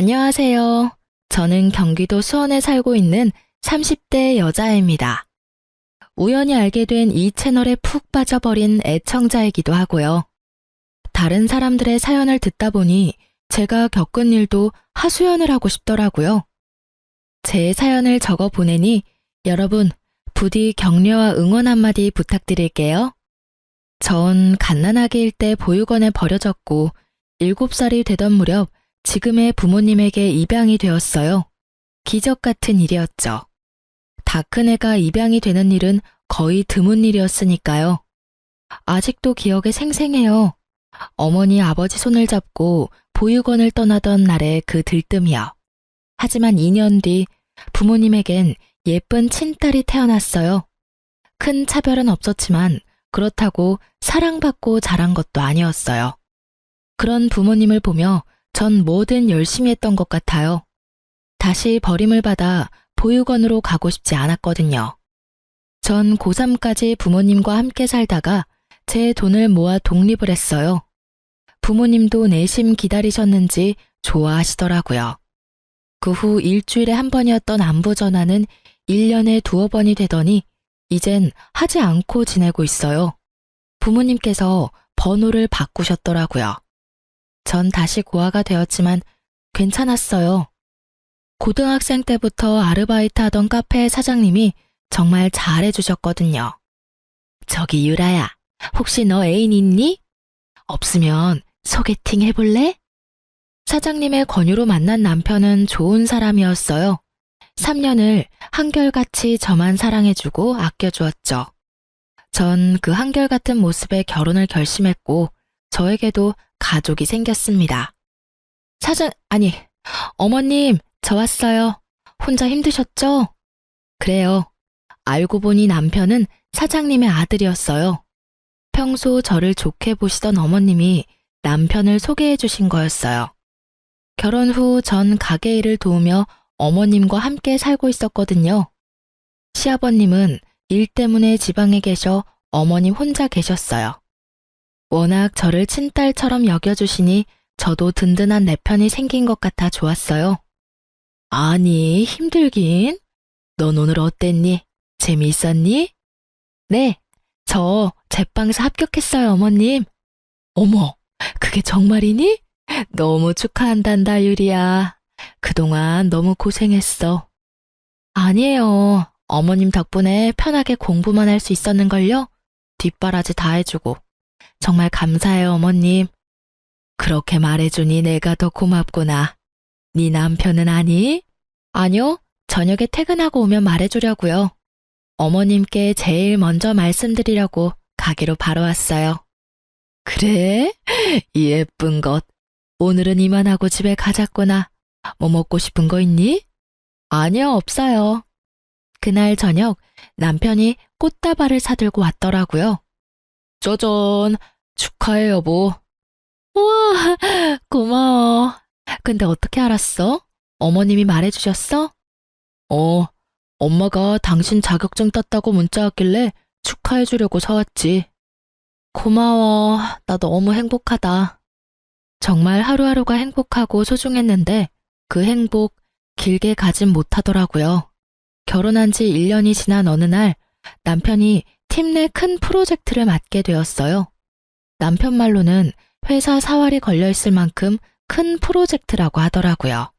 안녕하세요. 저는 경기도 수원에 살고 있는 30대 여자입니다. 우연히 알게 된 이 채널에 푹 빠져버린 애청자이기도 하고요. 다른 사람들의 사연을 듣다 보니 제가 겪은 일도 하소연을 하고 싶더라고요. 제 사연을 적어 보내니 여러분 부디 격려와 응원 한마디 부탁드릴게요. 전 갓난아기일 때 보육원에 버려졌고 7살이 되던 무렵 지금의 부모님에게 입양이 되었어요. 기적 같은 일이었죠. 다 큰 애가 입양이 되는 일은 거의 드문 일이었으니까요. 아직도 기억에 생생해요. 어머니 아버지 손을 잡고 보육원을 떠나던 날의 그 들뜸이요. 하지만 2년 뒤 부모님에겐 예쁜 친딸이 태어났어요. 큰 차별은 없었지만 그렇다고 사랑받고 자란 것도 아니었어요. 그런 부모님을 보며 전 뭐든 열심히 했던 것 같아요. 다시 버림을 받아 보육원으로 가고 싶지 않았거든요. 전 고3까지 부모님과 함께 살다가 제 돈을 모아 독립을 했어요. 부모님도 내심 기다리셨는지 좋아하시더라고요. 그 후 일주일에 한 번이었던 안부 전화는 1년에 두어 번이 되더니 이젠 하지 않고 지내고 있어요. 부모님께서 번호를 바꾸셨더라고요. 전 다시 고아가 되었지만 괜찮았어요. 고등학생 때부터 아르바이트 하던 카페 사장님이 정말 잘해주셨거든요. 저기 유라야, 혹시 너 애인 있니? 없으면 소개팅 해볼래? 사장님의 권유로 만난 남편은 좋은 사람이었어요. 3년을 한결같이 저만 사랑해주고 아껴주었죠. 전 그 한결같은 모습에 결혼을 결심했고 저에게도 가족이 생겼습니다. 어머님, 저 왔어요. 혼자 힘드셨죠? 그래요. 알고 보니 남편은 사장님의 아들이었어요. 평소 저를 좋게 보시던 어머님이 남편을 소개해 주신 거였어요. 결혼 후 전 가게 일을 도우며 어머님과 함께 살고 있었거든요. 시아버님은 일 때문에 지방에 계셔 어머님 혼자 계셨어요. 워낙 저를 친딸처럼 여겨주시니 저도 든든한 내 편이 생긴 것 같아 좋았어요. 아니, 힘들긴? 넌 오늘 어땠니? 재미있었니? 네, 저 제빵사 합격했어요, 어머님. 어머, 그게 정말이니? 너무 축하한단다, 유리야. 그동안 너무 고생했어. 아니에요. 어머님 덕분에 편하게 공부만 할 수 있었는걸요? 뒷바라지 다 해주고. 정말 감사해요, 어머님. 그렇게 말해주니 내가 더 고맙구나. 네 남편은 아니? 아니요, 저녁에 퇴근하고 오면 말해주려고요. 어머님께 제일 먼저 말씀드리려고 가게로 바로 왔어요. 그래? 이 예쁜 것. 오늘은 이만하고 집에 가자꾸나. 뭐 먹고 싶은 거 있니? 아니요, 없어요. 그날 저녁 남편이 꽃다발을 사들고 왔더라고요. 짜잔, 축하해 여보. 우와, 고마워. 근데 어떻게 알았어? 어머님이 말해주셨어? 엄마가 당신 자격증 땄다고 문자 왔길래 축하해주려고 사왔지. 고마워. 나 너무 행복하다. 정말 하루하루가 행복하고 소중했는데 그 행복 길게 가진 못하더라고요. 결혼한 지 1년이 지난 어느 날 남편이 팀 내 큰 프로젝트를 맡게 되었어요. 남편 말로는 회사 사활이 걸려있을 만큼 큰 프로젝트라고 하더라고요.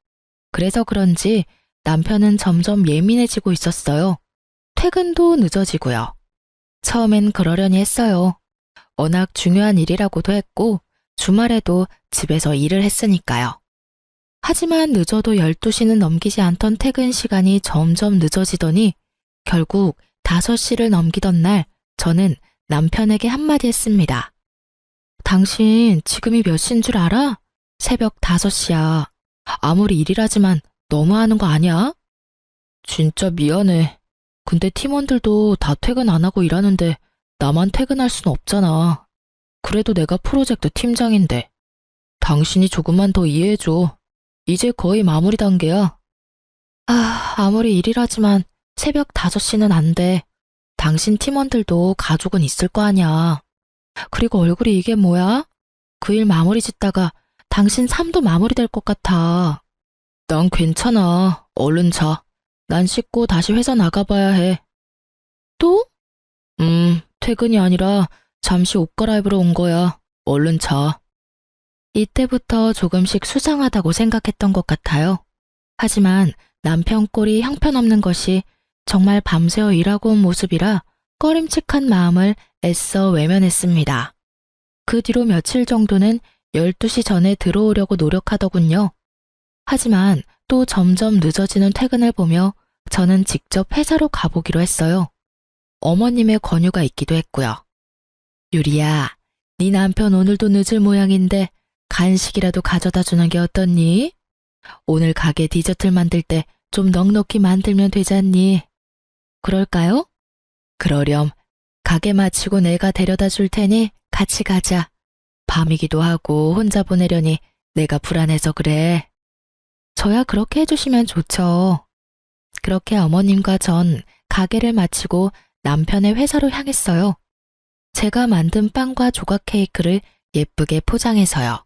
그래서 그런지 남편은 점점 예민해지고 있었어요. 퇴근도 늦어지고요. 처음엔 그러려니 했어요. 워낙 중요한 일이라고도 했고 주말에도 집에서 일을 했으니까요. 하지만 늦어도 12시는 넘기지 않던 퇴근 시간이 점점 늦어지더니 결국 5시를 넘기던 날 저는 남편에게 한마디 했습니다. 당신 지금이 몇 시인 줄 알아? 새벽 5시야. 아무리 일이라지만 너무하는 거 아니야? 진짜 미안해. 근데 팀원들도 다 퇴근 안 하고 일하는데 나만 퇴근할 순 없잖아. 그래도 내가 프로젝트 팀장인데. 당신이 조금만 더 이해해줘. 이제 거의 마무리 단계야. 아무리 일이라지만 새벽 5시는 안 돼. 당신 팀원들도 가족은 있을 거 아니야. 그리고 얼굴이 이게 뭐야? 그 일 마무리 짓다가 당신 삶도 마무리될 것 같아. 난 괜찮아. 얼른 자. 난 씻고 다시 회사 나가봐야 해. 또? 퇴근이 아니라 잠시 옷 갈아입으러 온 거야. 얼른 자. 이때부터 조금씩 수상하다고 생각했던 것 같아요. 하지만 남편 꼴이 형편없는 것이 정말 밤새워 일하고 온 모습이라 꺼림칙한 마음을 애써 외면했습니다. 그 뒤로 며칠 정도는 12시 전에 들어오려고 노력하더군요. 하지만 또 점점 늦어지는 퇴근을 보며 저는 직접 회사로 가보기로 했어요. 어머님의 권유가 있기도 했고요. 유리야, 네 남편 오늘도 늦을 모양인데 간식이라도 가져다 주는 게 어떻니? 오늘 가게 디저트를 만들 때 좀 넉넉히 만들면 되잖니? 그럴까요? 그러렴. 가게 마치고 내가 데려다 줄 테니 같이 가자. 밤이기도 하고 혼자 보내려니 내가 불안해서 그래. 저야 그렇게 해주시면 좋죠. 그렇게 어머님과 전 가게를 마치고 남편의 회사로 향했어요. 제가 만든 빵과 조각 케이크를 예쁘게 포장해서요.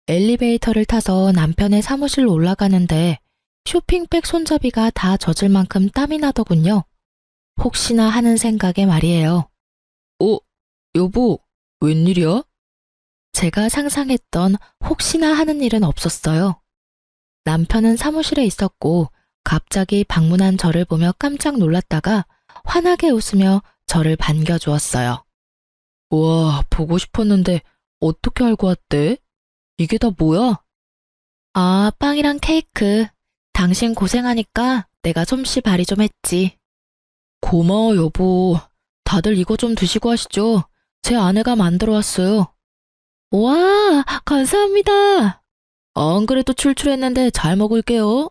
엘리베이터를 타서 남편의 사무실로 올라가는데 쇼핑백 손잡이가 다 젖을 만큼 땀이 나더군요. 혹시나 하는 생각에 말이에요. 여보, 웬일이야? 제가 상상했던 혹시나 하는 일은 없었어요. 남편은 사무실에 있었고 갑자기 방문한 저를 보며 깜짝 놀랐다가 환하게 웃으며 저를 반겨주었어요. 우와, 보고 싶었는데 어떻게 알고 왔대? 이게 다 뭐야? 아, 빵이랑 케이크. 당신 고생하니까 내가 솜씨 발휘 좀 했지. 고마워, 여보. 다들 이거 좀 드시고 하시죠. 제 아내가 만들어 왔어요. 와, 감사합니다. 안 그래도 출출했는데 잘 먹을게요.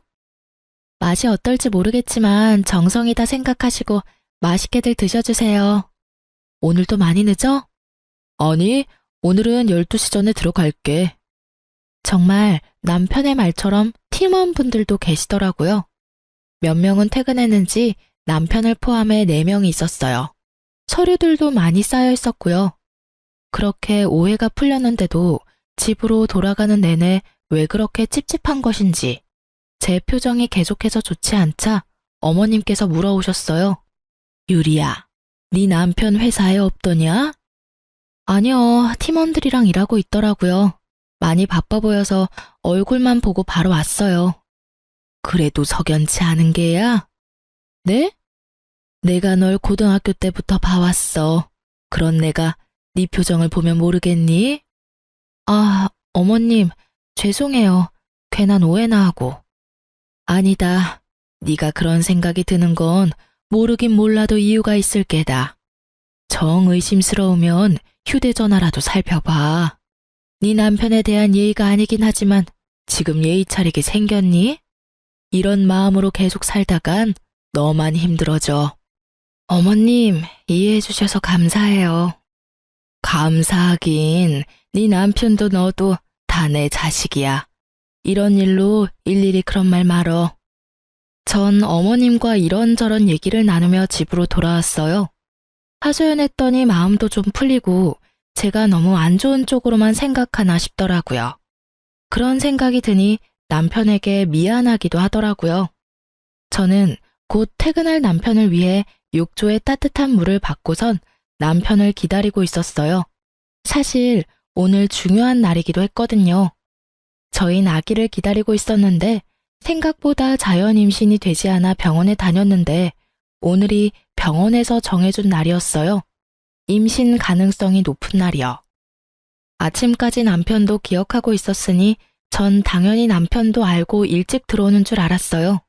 맛이 어떨지 모르겠지만 정성이다 생각하시고 맛있게들 드셔주세요. 오늘도 많이 늦어? 아니, 오늘은 12시 전에 들어갈게. 정말 남편의 말처럼 팀원분들도 계시더라고요. 몇 명은 퇴근했는지 남편을 포함해 4명이 있었어요. 서류들도 많이 쌓여 있었고요. 그렇게 오해가 풀렸는데도 집으로 돌아가는 내내 왜 그렇게 찝찝한 것인지 제 표정이 계속해서 좋지 않자 어머님께서 물어오셨어요. 유리야, 네 남편 회사에 없더냐? 아니요, 팀원들이랑 일하고 있더라고요. 많이 바빠 보여서 얼굴만 보고 바로 왔어요. 그래도 석연치 않은 게야? 네? 내가 널 고등학교 때부터 봐왔어. 그런 내가 네 표정을 보면 모르겠니? 아, 어머님, 죄송해요. 괜한 오해나 하고. 아니다. 네가 그런 생각이 드는 건 모르긴 몰라도 이유가 있을 게다. 정 의심스러우면 휴대전화라도 살펴봐. 네 남편에 대한 예의가 아니긴 하지만 지금 예의 차리게 생겼니? 이런 마음으로 계속 살다간 너만 힘들어져. 어머님, 이해해 주셔서 감사해요. 감사하긴, 네 남편도 너도 다 내 자식이야. 이런 일로 일일이 그런 말 말어. 전 어머님과 이런저런 얘기를 나누며 집으로 돌아왔어요. 하소연했더니 마음도 좀 풀리고 제가 너무 안 좋은 쪽으로만 생각하나 싶더라고요. 그런 생각이 드니 남편에게 미안하기도 하더라고요. 저는 곧 퇴근할 남편을 위해 욕조에 따뜻한 물을 받고선 남편을 기다리고 있었어요. 사실 오늘 중요한 날이기도 했거든요. 저희 아기를 기다리고 있었는데 생각보다 자연 임신이 되지 않아 병원에 다녔는데 오늘이 병원에서 정해준 날이었어요. 임신 가능성이 높은 날이요. 아침까지 남편도 기억하고 있었으니 전 당연히 남편도 알고 일찍 들어오는 줄 알았어요.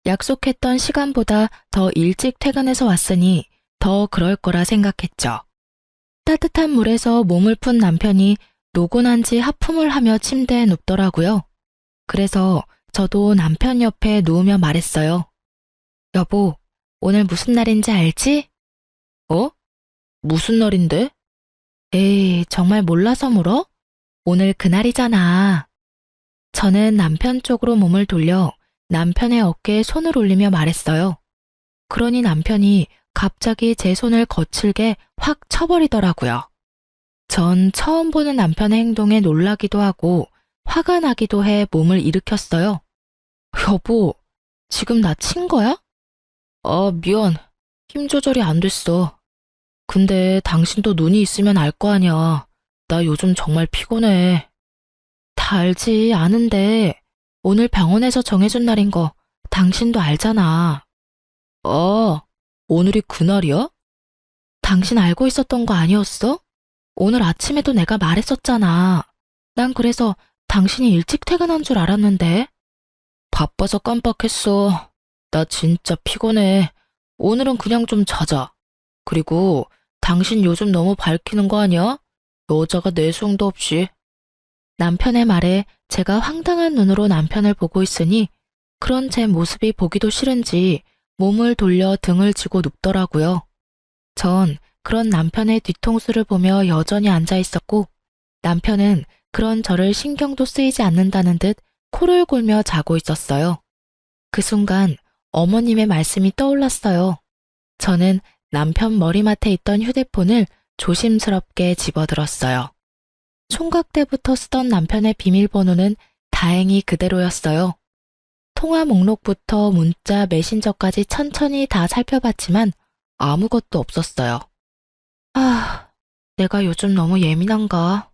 약속했던 시간보다 더 일찍 퇴근해서 왔으니 더 그럴 거라 생각했죠. 따뜻한 물에서 몸을 푼 남편이 노곤한지 하품을 하며 침대에 눕더라고요. 그래서 저도 남편 옆에 누우며 말했어요. 여보, 오늘 무슨 날인지 알지? 어? 무슨 날인데? 에이, 정말 몰라서 물어? 오늘 그날이잖아. 저는 남편 쪽으로 몸을 돌려 남편의 어깨에 손을 올리며 말했어요. 그러니 남편이 갑자기 제 손을 거칠게 확 쳐버리더라고요. 전 처음 보는 남편의 행동에 놀라기도 하고 화가 나기도 해 몸을 일으켰어요. 여보, 지금 나 친 거야? 아, 미안. 힘 조절이 안 됐어. 근데 당신도 눈이 있으면 알 거 아니야. 나 요즘 정말 피곤해. 다 알지, 아는데. 오늘 병원에서 정해준 날인 거 당신도 알잖아. 오늘이 그날이야? 당신 알고 있었던 거 아니었어? 오늘 아침에도 내가 말했었잖아. 난 그래서 당신이 일찍 퇴근한 줄 알았는데. 바빠서 깜빡했어. 나 진짜 피곤해. 오늘은 그냥 좀 자자. 그리고 당신 요즘 너무 밝히는 거 아니야? 여자가 내숭도 없이. 남편의 말에 제가 황당한 눈으로 남편을 보고 있으니 그런 제 모습이 보기도 싫은지 몸을 돌려 등을 쥐고 눕더라고요. 전 그런 남편의 뒤통수를 보며 여전히 앉아 있었고 남편은 그런 저를 신경도 쓰이지 않는다는 듯 코를 골며 자고 있었어요. 그 순간 어머님의 말씀이 떠올랐어요. 저는 남편 머리맡에 있던 휴대폰을 조심스럽게 집어들었어요. 총각 때부터 쓰던 남편의 비밀번호는 다행히 그대로였어요. 통화 목록부터 문자, 메신저까지 천천히 다 살펴봤지만 아무것도 없었어요. 아, 내가 요즘 너무 예민한가?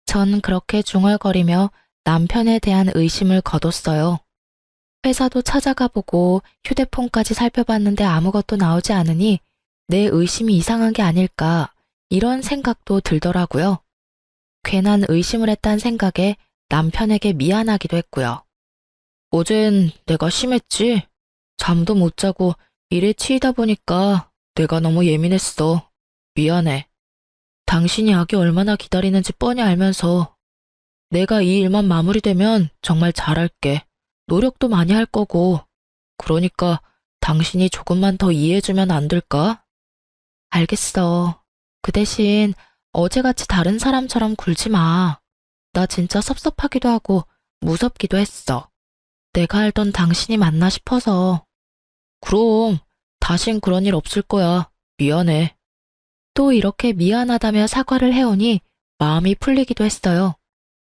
전 그렇게 중얼거리며 남편에 대한 의심을 거뒀어요. 회사도 찾아가 보고 휴대폰까지 살펴봤는데 아무것도 나오지 않으니 내 의심이 이상한 게 아닐까 이런 생각도 들더라고요. 괜한 의심을 했단 생각에 남편에게 미안하기도 했고요. 어젠 내가 심했지? 잠도 못 자고 일에 치이다 보니까 내가 너무 예민했어. 미안해. 당신이 아기 얼마나 기다리는지 뻔히 알면서 내가 이 일만 마무리되면 정말 잘할게. 노력도 많이 할 거고. 그러니까 당신이 조금만 더 이해해주면 안 될까? 알겠어. 그 대신 어제같이 다른 사람처럼 굴지 마. 나 진짜 섭섭하기도 하고 무섭기도 했어. 내가 알던 당신이 맞나 싶어서. 그럼 다신 그런 일 없을 거야. 미안해. 또 이렇게 미안하다며 사과를 해오니 마음이 풀리기도 했어요.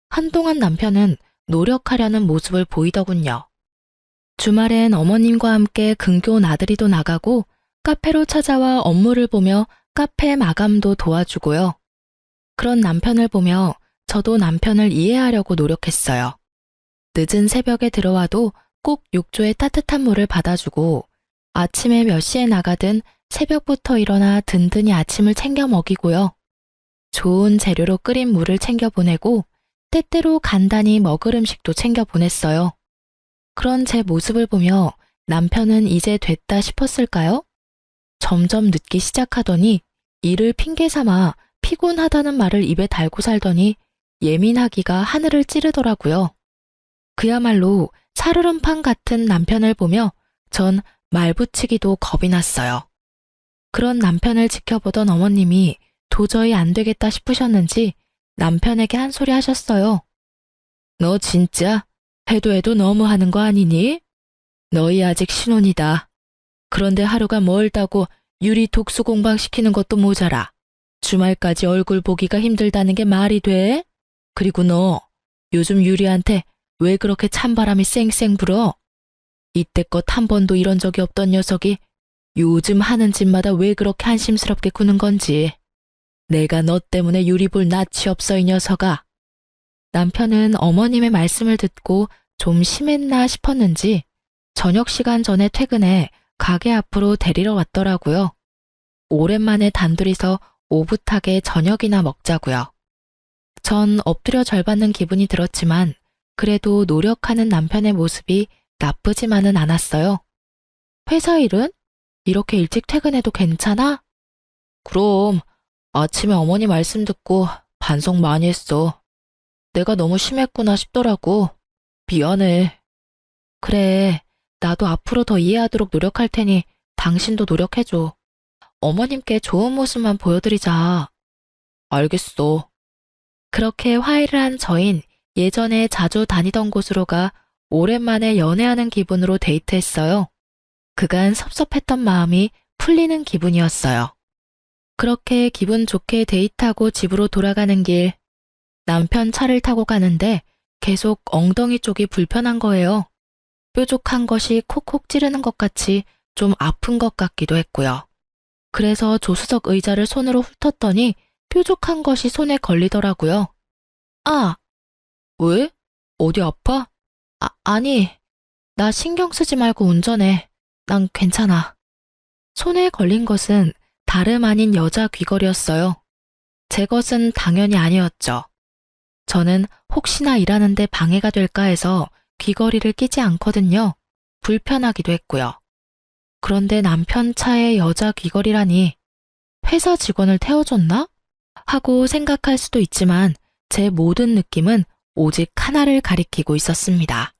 한동안 남편은 노력하려는 모습을 보이더군요. 주말엔 어머님과 함께 근교 나들이도 나가고 카페로 찾아와 업무를 보며 카페 마감도 도와주고요. 그런 남편을 보며 저도 남편을 이해하려고 노력했어요. 늦은 새벽에 들어와도 꼭 욕조에 따뜻한 물을 받아주고 아침에 몇 시에 나가든 새벽부터 일어나 든든히 아침을 챙겨 먹이고요. 좋은 재료로 끓인 물을 챙겨 보내고 때때로 간단히 먹을 음식도 챙겨 보냈어요. 그런 제 모습을 보며 남편은 이제 됐다 싶었을까요? 점점 늦기 시작하더니 이를 핑계 삼아 피곤하다는 말을 입에 달고 살더니 예민하기가 하늘을 찌르더라고요. 그야말로 살얼음판 같은 남편을 보며 전 말붙이기도 겁이 났어요. 그런 남편을 지켜보던 어머님이 도저히 안 되겠다 싶으셨는지 남편에게 한 소리 하셨어요. 너 진짜 해도 해도 너무 하는 거 아니니? 너희 아직 신혼이다. 그런데 하루가 멀다고 유리 독수 공방시키는 것도 모자라. 주말까지 얼굴 보기가 힘들다는 게 말이 돼? 그리고 너 요즘 유리한테 왜 그렇게 찬바람이 쌩쌩 불어? 이때껏 한 번도 이런 적이 없던 녀석이 요즘 하는 짓마다 왜 그렇게 한심스럽게 구는 건지. 내가 너 때문에 유리 볼 낯이 없어 이 녀석아. 남편은 어머님의 말씀을 듣고 좀 심했나 싶었는지 저녁 시간 전에 퇴근해 가게 앞으로 데리러 왔더라고요. 오랜만에 단둘이서 오붓하게 저녁이나 먹자고요. 전 엎드려 절받는 기분이 들었지만 그래도 노력하는 남편의 모습이 나쁘지만은 않았어요. 회사 일은? 이렇게 일찍 퇴근해도 괜찮아? 그럼 아침에 어머니 말씀 듣고 반성 많이 했어. 내가 너무 심했구나 싶더라고. 미안해. 그래, 나도 앞으로 더 이해하도록 노력할 테니 당신도 노력해줘. 어머님께 좋은 모습만 보여드리자. 알겠어. 그렇게 화해를 한 저흰 예전에 자주 다니던 곳으로 가 오랜만에 연애하는 기분으로 데이트했어요. 그간 섭섭했던 마음이 풀리는 기분이었어요. 그렇게 기분 좋게 데이트하고 집으로 돌아가는 길, 남편 차를 타고 가는데 계속 엉덩이 쪽이 불편한 거예요. 뾰족한 것이 콕콕 찌르는 것 같이 좀 아픈 것 같기도 했고요. 그래서 조수석 의자를 손으로 훑었더니 뾰족한 것이 손에 걸리더라고요. 아, 왜? 어디 아파? 아니, 나 신경 쓰지 말고 운전해. 난 괜찮아. 손에 걸린 것은 다름 아닌 여자 귀걸이였어요. 제 것은 당연히 아니었죠. 저는 혹시나 일하는데 방해가 될까 해서 귀걸이를 끼지 않거든요. 불편하기도 했고요. 그런데 남편 차에 여자 귀걸이라니 회사 직원을 태워줬나? 하고 생각할 수도 있지만 제 모든 느낌은 오직 하나를 가리키고 있었습니다.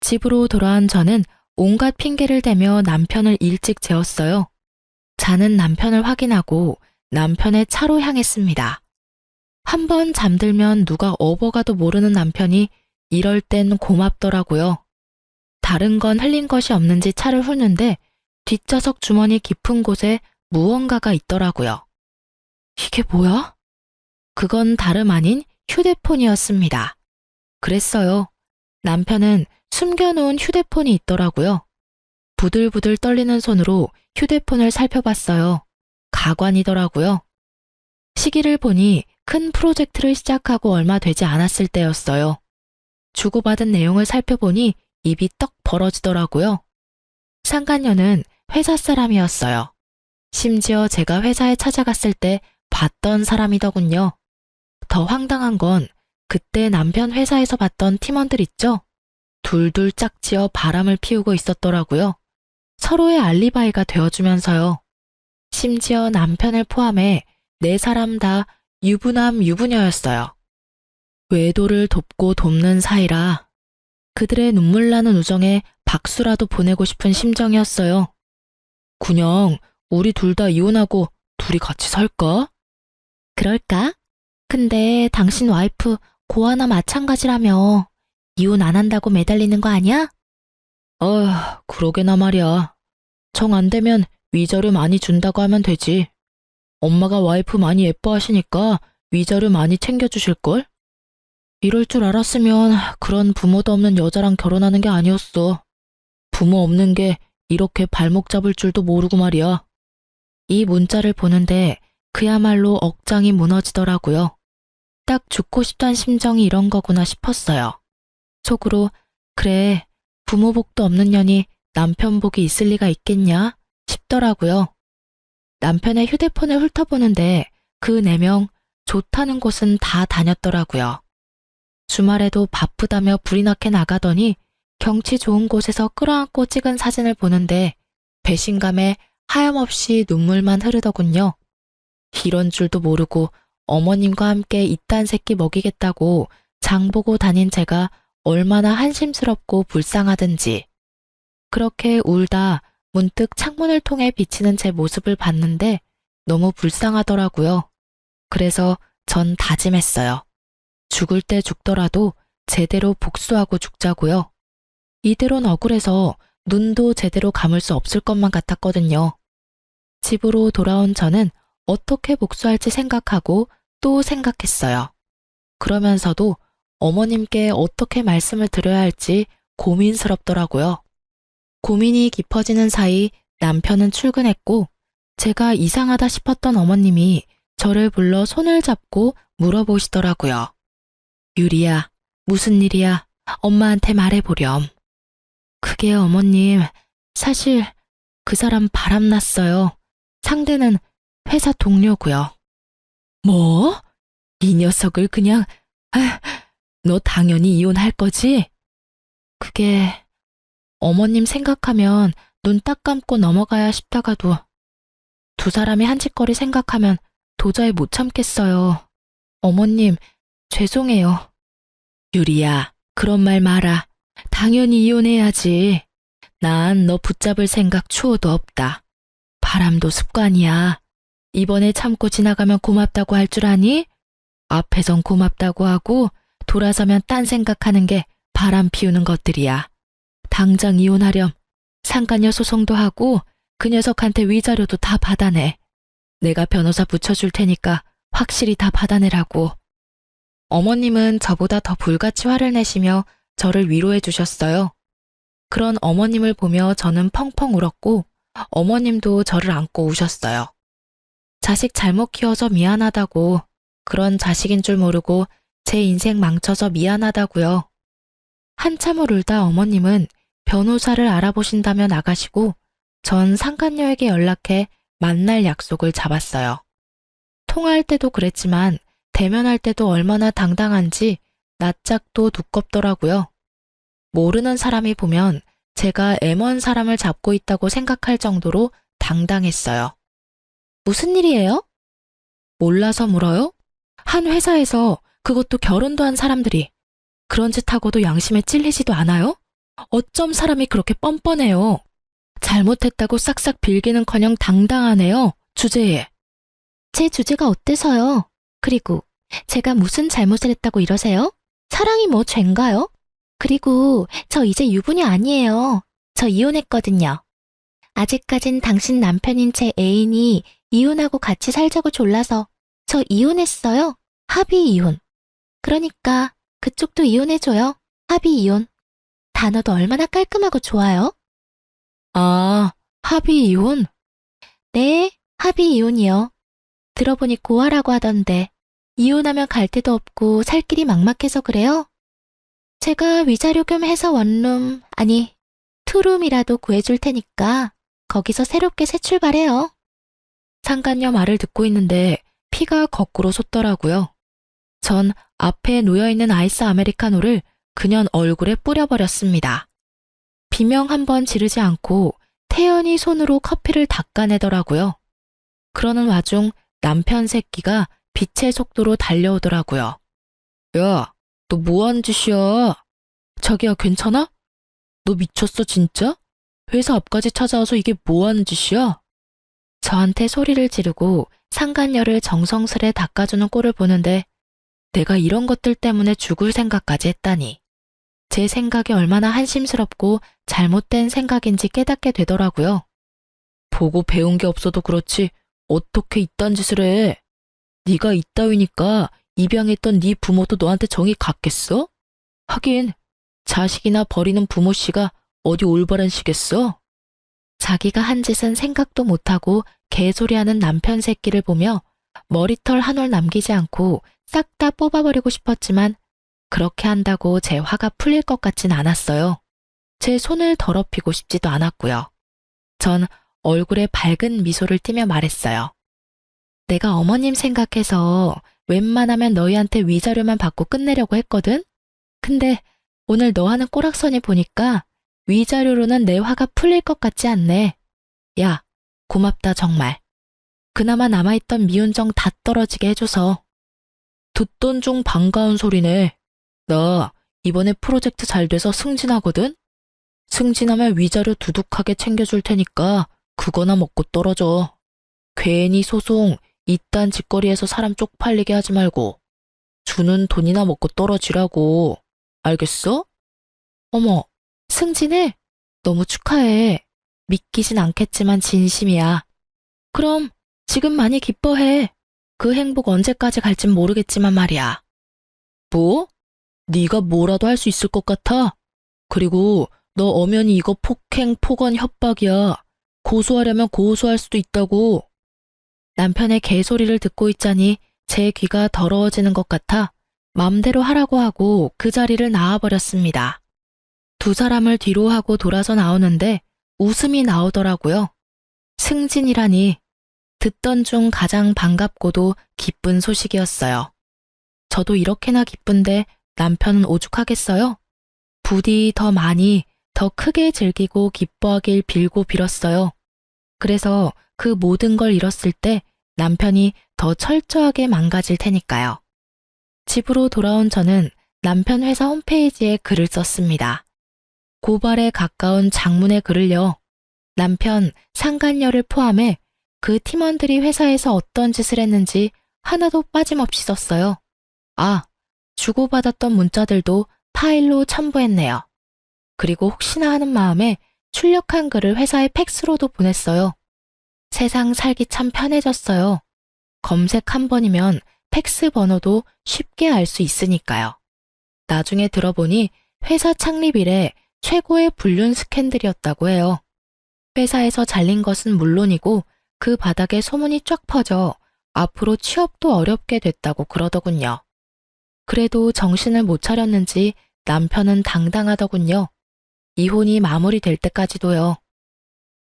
집으로 돌아온 저는 온갖 핑계를 대며 남편을 일찍 재웠어요. 자는 남편을 확인하고 남편의 차로 향했습니다. 한번 잠들면 누가 업어가도 모르는 남편이 이럴 땐 고맙더라고요. 다른 건 흘린 것이 없는지 차를 훑는데 뒷좌석 주머니 깊은 곳에 무언가가 있더라고요. 이게 뭐야? 그건 다름 아닌 휴대폰이었습니다. 그랬어요. 남편은 숨겨놓은 휴대폰이 있더라고요. 부들부들 떨리는 손으로 휴대폰을 살펴봤어요. 가관이더라고요. 시기를 보니 큰 프로젝트를 시작하고 얼마 되지 않았을 때였어요. 주고받은 내용을 살펴보니 입이 떡 벌어지더라고요. 상간녀는 회사 사람이었어요. 심지어 제가 회사에 찾아갔을 때 봤던 사람이더군요. 더 황당한 건 그때 남편 회사에서 봤던 팀원들 있죠? 둘둘 짝지어 바람을 피우고 있었더라고요. 서로의 알리바이가 되어주면서요. 심지어 남편을 포함해 4사람 다 유부남 유부녀였어요. 외도를 돕고 돕는 사이라 그들의 눈물 나는 우정에 박수라도 보내고 싶은 심정이었어요. 그냥 우리 둘 다 이혼하고 둘이 같이 살까? 그럴까? 근데 당신 와이프 고아나 마찬가지라며 이혼 안 한다고 매달리는 거 아니야? 그러게나 말이야. 정 안 되면 위자료 많이 준다고 하면 되지. 엄마가 와이프 많이 예뻐하시니까 위자료 많이 챙겨주실걸? 이럴 줄 알았으면 그런 부모도 없는 여자랑 결혼하는 게 아니었어. 부모 없는 게 이렇게 발목 잡을 줄도 모르고 말이야. 이 문자를 보는데 그야말로 억장이 무너지더라고요. 딱 죽고 싶단 심정이 이런 거구나 싶었어요. 속으로 그래, 부모 복도 없는 년이 남편 복이 있을 리가 있겠냐 싶더라고요. 남편의 휴대폰을 훑어보는데 그 4명 좋다는 곳은 다 다녔더라고요. 주말에도 바쁘다며 불이 나게 나가더니 경치 좋은 곳에서 끌어안고 찍은 사진을 보는데 배신감에 하염없이 눈물만 흐르더군요. 이런 줄도 모르고 어머님과 함께 이딴 새끼 먹이겠다고 장보고 다닌 제가 얼마나 한심스럽고 불쌍하든지. 그렇게 울다 문득 창문을 통해 비치는 제 모습을 봤는데 너무 불쌍하더라고요. 그래서 전 다짐했어요. 죽을 때 죽더라도 제대로 복수하고 죽자고요. 이대로는 억울해서 눈도 제대로 감을 수 없을 것만 같았거든요. 집으로 돌아온 저는 어떻게 복수할지 생각하고 또 생각했어요. 그러면서도 어머님께 어떻게 말씀을 드려야 할지 고민스럽더라고요. 고민이 깊어지는 사이 남편은 출근했고 제가 이상하다 싶었던 어머님이 저를 불러 손을 잡고 물어보시더라고요. 유리야, 무슨 일이야? 엄마한테 말해보렴. 그게 어머님, 사실 그 사람 바람났어요. 상대는 회사 동료고요. 뭐? 이 녀석을 그냥... 너 당연히 이혼할 거지? 그게... 어머님 생각하면 눈 딱 감고 넘어가야 싶다가도 2사람이 한 짓거리 생각하면 도저히 못 참겠어요. 어머님, 죄송해요. 유리야, 그런 말 마라. 당연히 이혼해야지. 난 너 붙잡을 생각 추호도 없다. 바람도 습관이야. 이번에 참고 지나가면 고맙다고 할 줄 아니? 앞에선 고맙다고 하고 돌아서면 딴 생각하는 게 바람 피우는 것들이야. 당장 이혼하렴. 상간녀 소송도 하고 그 녀석한테 위자료도 다 받아내. 내가 변호사 붙여줄 테니까 확실히 다 받아내라고. 어머님은 저보다 더 불같이 화를 내시며 저를 위로해 주셨어요. 그런 어머님을 보며 저는 펑펑 울었고 어머님도 저를 안고 우셨어요. 자식 잘못 키워서 미안하다고, 그런 자식인 줄 모르고 제 인생 망쳐서 미안하다고요. 한참을 울다 어머님은 변호사를 알아보신다며 나가시고 전 상간녀에게 연락해 만날 약속을 잡았어요. 통화할 때도 그랬지만 대면할 때도 얼마나 당당한지 낯짝도 두껍더라고요. 모르는 사람이 보면 제가 M1 사람을 잡고 있다고 생각할 정도로 당당했어요. 무슨 일이에요? 몰라서 물어요? 한 회사에서, 그것도 결혼도 한 사람들이 그런 짓 하고도 양심에 찔리지도 않아요? 어쩜 사람이 그렇게 뻔뻔해요? 잘못했다고 싹싹 빌기는커녕 당당하네요, 주제에. 제 주제가 어때서요? 그리고 제가 무슨 잘못을 했다고 이러세요? 사랑이 뭐 죄인가요? 그리고 저 이제 유부녀 아니에요. 저 이혼했거든요. 아직까진 당신 남편인 제 애인이 이혼하고 같이 살자고 졸라서 저 이혼했어요. 합의 이혼. 그러니까 그쪽도 이혼해줘요. 합의 이혼. 단어도 얼마나 깔끔하고 좋아요. 아, 합의 이혼? 네, 합의 이혼이요. 들어보니 고아라고 하던데 이혼하면 갈 데도 없고 살 길이 막막해서 그래요? 제가 위자료 겸 해서 원룸, 아니 투룸이라도 구해줄 테니까 거기서 새롭게 새 출발해요. 상간녀 말을 듣고 있는데 피가 거꾸로 솟더라고요. 전 앞에 놓여있는 아이스 아메리카노를 그년 얼굴에 뿌려버렸습니다. 비명 한번 지르지 않고 태연히 손으로 커피를 닦아내더라고요. 그러는 와중 남편 새끼가 빛의 속도로 달려오더라고요. 야, 너 뭐하는 짓이야? 자기야, 괜찮아? 너 미쳤어, 진짜? 회사 앞까지 찾아와서 이게 뭐하는 짓이야? 저한테 소리를 지르고 상간녀를 정성스레 닦아주는 꼴을 보는데 내가 이런 것들 때문에 죽을 생각까지 했다니. 제 생각이 얼마나 한심스럽고 잘못된 생각인지 깨닫게 되더라고요. 보고 배운 게 없어도 그렇지 어떻게 이딴 짓을 해? 네가 이따위니까 입양했던 네 부모도 너한테 정이 갔겠어? 하긴 자식이나 버리는 부모씨가 어디 올바른 시겠어? 자기가 한 짓은 생각도 못하고 개소리하는 남편 새끼를 보며 머리털 한 올 남기지 않고 싹 다 뽑아버리고 싶었지만 그렇게 한다고 제 화가 풀릴 것 같진 않았어요. 제 손을 더럽히고 싶지도 않았고요. 전 얼굴에 밝은 미소를 띠며 말했어요. 내가 어머님 생각해서 웬만하면 너희한테 위자료만 받고 끝내려고 했거든? 근데 오늘 너 하는 꼬락서니 보니까 위자료로는 내 화가 풀릴 것 같지 않네. 야, 고맙다 정말. 그나마 남아있던 미운정 다 떨어지게 해줘서. 듣던 중 반가운 소리네. 나 이번에 프로젝트 잘 돼서 승진하거든? 승진하면 위자료 두둑하게 챙겨줄 테니까 그거나 먹고 떨어져. 괜히 소송, 이딴 짓거리에서 사람 쪽팔리게 하지 말고 주는 돈이나 먹고 떨어지라고. 알겠어? 어머, 승진해? 너무 축하해. 믿기진 않겠지만 진심이야. 그럼 지금 많이 기뻐해. 그 행복 언제까지 갈진 모르겠지만 말이야. 뭐? 네가 뭐라도 할 수 있을 것 같아? 그리고 너 엄연히 이거 폭행, 폭언, 협박이야. 고소하려면 고소할 수도 있다고. 남편의 개소리를 듣고 있자니 제 귀가 더러워지는 것 같아 맘대로 하라고 하고 그 자리를 나와버렸습니다. 두 사람을 뒤로 하고 돌아서 나오는데 웃음이 나오더라고요. 승진이라니. 듣던 중 가장 반갑고도 기쁜 소식이었어요. 저도 이렇게나 기쁜데 남편은 오죽하겠어요? 부디 더 많이, 더 크게 즐기고 기뻐하길 빌고 빌었어요. 그래서 그 모든 걸 잃었을 때 남편이 더 철저하게 망가질 테니까요. 집으로 돌아온 저는 남편 회사 홈페이지에 글을 썼습니다. 고발에 가까운 장문의 글을요. 남편, 상간녀를 포함해 그 팀원들이 회사에서 어떤 짓을 했는지 하나도 빠짐없이 썼어요. 아, 주고받았던 문자들도 파일로 첨부했네요. 그리고 혹시나 하는 마음에 출력한 글을 회사에 팩스로도 보냈어요. 세상 살기 참 편해졌어요. 검색 한 번이면 팩스 번호도 쉽게 알 수 있으니까요. 나중에 들어보니 회사 창립 이래 최고의 불륜 스캔들이었다고 해요. 회사에서 잘린 것은 물론이고 그 바닥에 소문이 쫙 퍼져 앞으로 취업도 어렵게 됐다고 그러더군요. 그래도 정신을 못 차렸는지 남편은 당당하더군요. 이혼이 마무리될 때까지도요.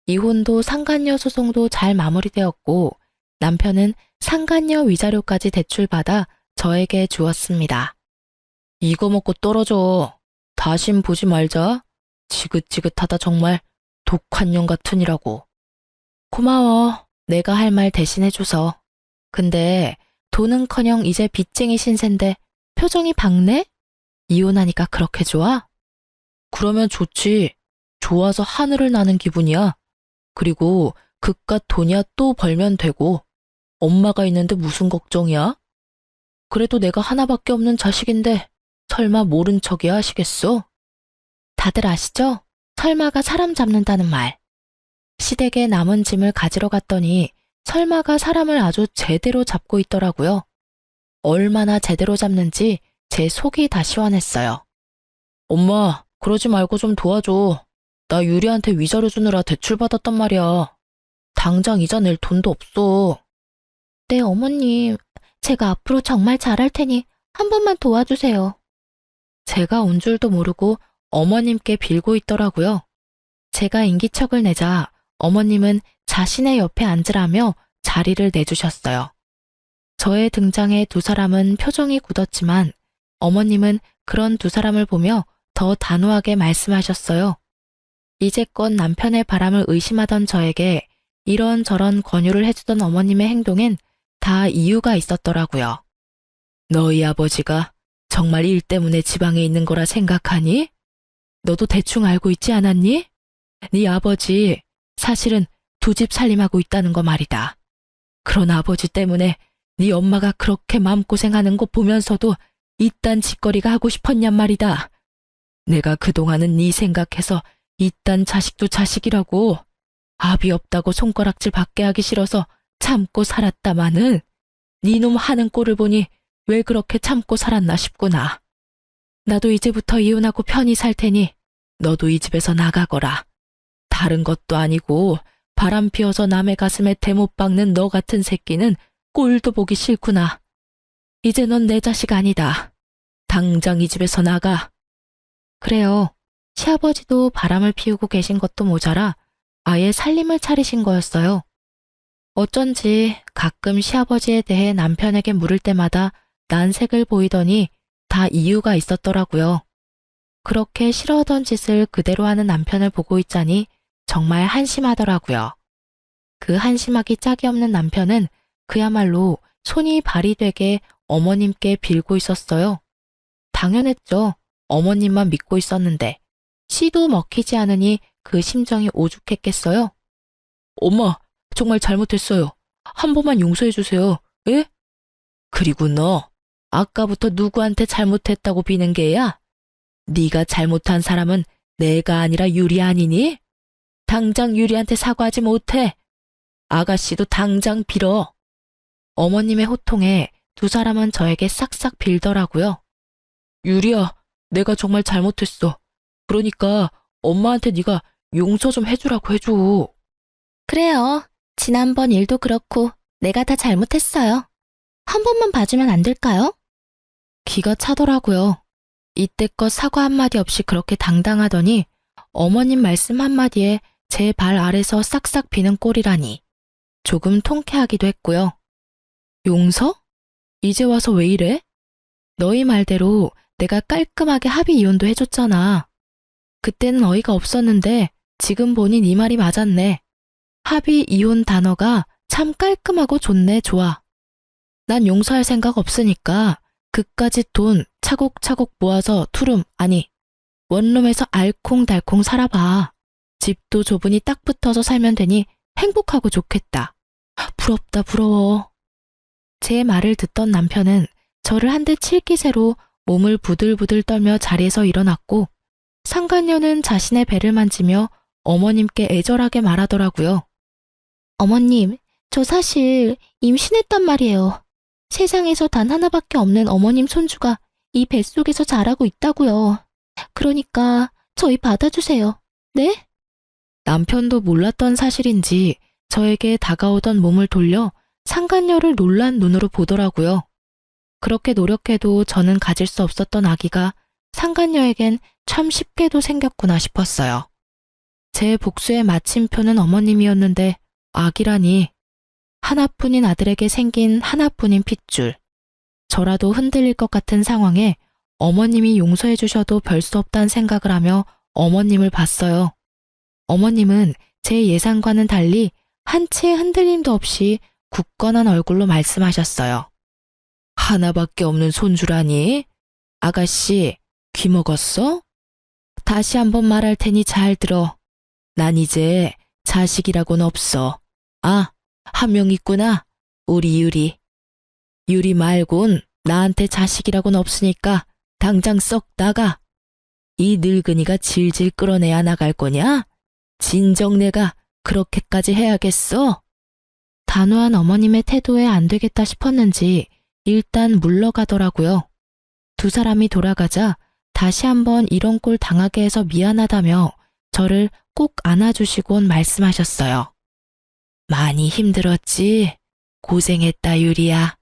이혼도 상간녀 소송도 잘 마무리되었고 남편은 상간녀 위자료까지 대출받아 저에게 주었습니다. 이거 먹고 떨어져. 다신 보지 말자. 지긋지긋하다 정말. 독한 년 같으니라고. 고마워. 내가 할 말 대신해줘서. 근데 돈은커녕 이제 빚쟁이 신세인데 표정이 밝네? 이혼하니까 그렇게 좋아? 그러면 좋지. 좋아서 하늘을 나는 기분이야. 그리고 그깟 돈이야 또 벌면 되고. 엄마가 있는데 무슨 걱정이야? 그래도 내가 하나밖에 없는 자식인데 설마 모른 척이야 하시겠어? 다들 아시죠? 설마가 사람 잡는다는 말. 시댁에 남은 짐을 가지러 갔더니 설마가 사람을 아주 제대로 잡고 있더라고요. 얼마나 제대로 잡는지 제 속이 다 시원했어요. 엄마, 그러지 말고 좀 도와줘. 나 유리한테 위자료 주느라 대출받았단 말이야. 당장 이자 낼 돈도 없어. 네, 어머님. 제가 앞으로 정말 잘할 테니 한 번만 도와주세요. 제가 온 줄도 모르고 어머님께 빌고 있더라고요. 제가 인기척을 내자 어머님은 자신의 옆에 앉으라며 자리를 내주셨어요. 저의 등장에 두 사람은 표정이 굳었지만 어머님은 그런 두 사람을 보며 더 단호하게 말씀하셨어요. 이제껏 남편의 바람을 의심하던 저에게 이런저런 권유를 해주던 어머님의 행동엔 다 이유가 있었더라고요. 너희 아버지가 정말 일 때문에 지방에 있는 거라 생각하니? 너도 대충 알고 있지 않았니? 네 아버지 사실은 두 집 살림하고 있다는 거 말이다. 그런 아버지 때문에 네 엄마가 그렇게 마음고생하는 거 보면서도 이딴 짓거리가 하고 싶었냔 말이다. 내가 그동안은 네 생각해서 이딴 자식도 자식이라고 압이 없다고 손가락질 받게 하기 싫어서 참고 살았다마는 네 놈 하는 꼴을 보니 왜 그렇게 참고 살았나 싶구나. 나도 이제부터 이혼하고 편히 살 테니 너도 이 집에서 나가거라. 다른 것도 아니고 바람 피워서 남의 가슴에 대못 박는 너 같은 새끼는 꼴도 보기 싫구나. 이제 넌 내 자식 아니다. 당장 이 집에서 나가. 그래요. 시아버지도 바람을 피우고 계신 것도 모자라 아예 살림을 차리신 거였어요. 어쩐지 가끔 시아버지에 대해 남편에게 물을 때마다 난색을 보이더니 다 이유가 있었더라고요. 그렇게 싫어하던 짓을 그대로 하는 남편을 보고 있자니 정말 한심하더라고요. 그 한심하기 짝이 없는 남편은 그야말로 손이 발이 되게 어머님께 빌고 있었어요. 당연했죠. 어머님만 믿고 있었는데 씨도 먹히지 않으니 그 심정이 오죽했겠어요. 엄마, 정말 잘못했어요. 한 번만 용서해 주세요. 예? 그리고 너 아까부터 누구한테 잘못했다고 비는 게야? 네가 잘못한 사람은 내가 아니라 유리 아니니? 당장 유리한테 사과하지 못해. 아가씨도 당장 빌어. 어머님의 호통에 두 사람은 저에게 싹싹 빌더라고요. 유리야, 내가 정말 잘못했어. 그러니까 엄마한테 네가 용서 좀 해주라고 해줘. 그래요. 지난번 일도 그렇고 내가 다 잘못했어요. 한 번만 봐주면 안 될까요? 기가 차더라고요. 이때껏 사과 한마디 없이 그렇게 당당하더니 어머님 말씀 한마디에 제 발 아래서 싹싹 비는 꼴이라니 조금 통쾌하기도 했고요. 용서? 이제 와서 왜 이래? 너희 말대로 내가 깔끔하게 합의 이혼도 해줬잖아. 그때는 어이가 없었는데 지금 보니 네 말이 맞았네. 합의 이혼 단어가 참 깔끔하고 좋네, 좋아. 난 용서할 생각 없으니까 그까짓 돈 차곡차곡 모아서 투룸, 아니 원룸에서 알콩달콩 살아봐. 집도 좁으니 딱 붙어서 살면 되니 행복하고 좋겠다. 부럽다, 부러워. 제 말을 듣던 남편은 저를 한 대 칠 기세로 몸을 부들부들 떨며 자리에서 일어났고 상간녀는 자신의 배를 만지며 어머님께 애절하게 말하더라고요. 어머님, 저 사실 임신했단 말이에요. 세상에서 단 하나밖에 없는 어머님 손주가 이 뱃속에서 자라고 있다고요. 그러니까 저희 받아주세요. 네? 남편도 몰랐던 사실인지 저에게 다가오던 몸을 돌려 상간녀를 놀란 눈으로 보더라고요. 그렇게 노력해도 저는 가질 수 없었던 아기가 상간녀에겐 참 쉽게도 생겼구나 싶었어요. 제 복수의 마침표는 어머님이었는데 아기라니. 하나뿐인 아들에게 생긴 하나뿐인 핏줄. 저라도 흔들릴 것 같은 상황에 어머님이 용서해 주셔도 별 수 없다는 생각을 하며 어머님을 봤어요. 어머님은 제 예상과는 달리 한치의 흔들림도 없이 굳건한 얼굴로 말씀하셨어요. 하나밖에 없는 손주라니? 아가씨, 귀 먹었어? 다시 한번 말할 테니 잘 들어. 난 이제 자식이라고는 없어. 아, 한 명 있구나. 우리 유리. 유리 말곤 나한테 자식이라고는 없으니까 당장 썩 나가. 이 늙은이가 질질 끌어내야 나갈 거냐? 진정 내가 그렇게까지 해야겠어? 단호한 어머님의 태도에 안 되겠다 싶었는지 일단 물러가더라고요. 두 사람이 돌아가자 다시 한번 이런 꼴 당하게 해서 미안하다며 저를 꼭 안아주시곤 말씀하셨어요. 많이 힘들었지? 고생했다, 유리야.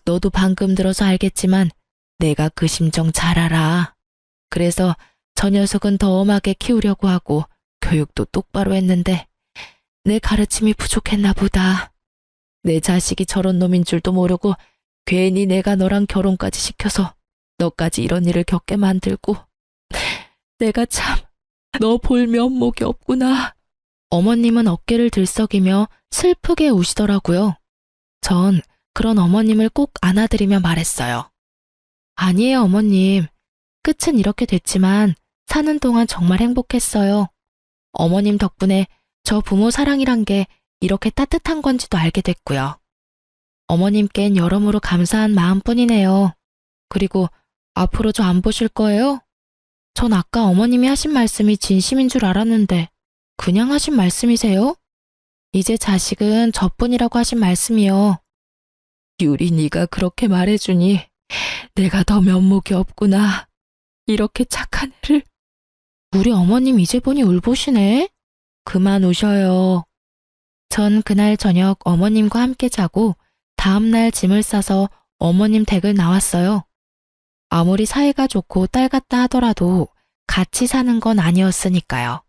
너도 방금 들어서 알겠지만 내가 그 심정 잘 알아. 그래서 저 녀석은 더 엄하게 키우려고 하고 교육도 똑바로 했는데 내 가르침이 부족했나 보다. 내 자식이 저런 놈인 줄도 모르고 괜히 내가 너랑 결혼까지 시켜서 너까지 이런 일을 겪게 만들고 내가 참 너 볼 면목이 없구나. 어머님은 어깨를 들썩이며 슬프게 우시더라고요. 전 그런 어머님을 꼭 안아드리며 말했어요. 아니에요, 어머님. 끝은 이렇게 됐지만 사는 동안 정말 행복했어요. 어머님 덕분에 저 부모 사랑이란 게 이렇게 따뜻한 건지도 알게 됐고요. 어머님께는 여러모로 감사한 마음뿐이네요. 그리고 앞으로 저 안 보실 거예요? 전 아까 어머님이 하신 말씀이 진심인 줄 알았는데 그냥 하신 말씀이세요? 이제 자식은 저뿐이라고 하신 말씀이요. 유리 네가 그렇게 말해주니 내가 더 면목이 없구나. 이렇게 착한 애를. 우리 어머님 이제 보니 울보시네. 그만 우셔요. 전 그날 저녁 어머님과 함께 자고 다음날 짐을 싸서 어머님 댁을 나왔어요. 아무리 사이가 좋고 딸 같다 하더라도 같이 사는 건 아니었으니까요.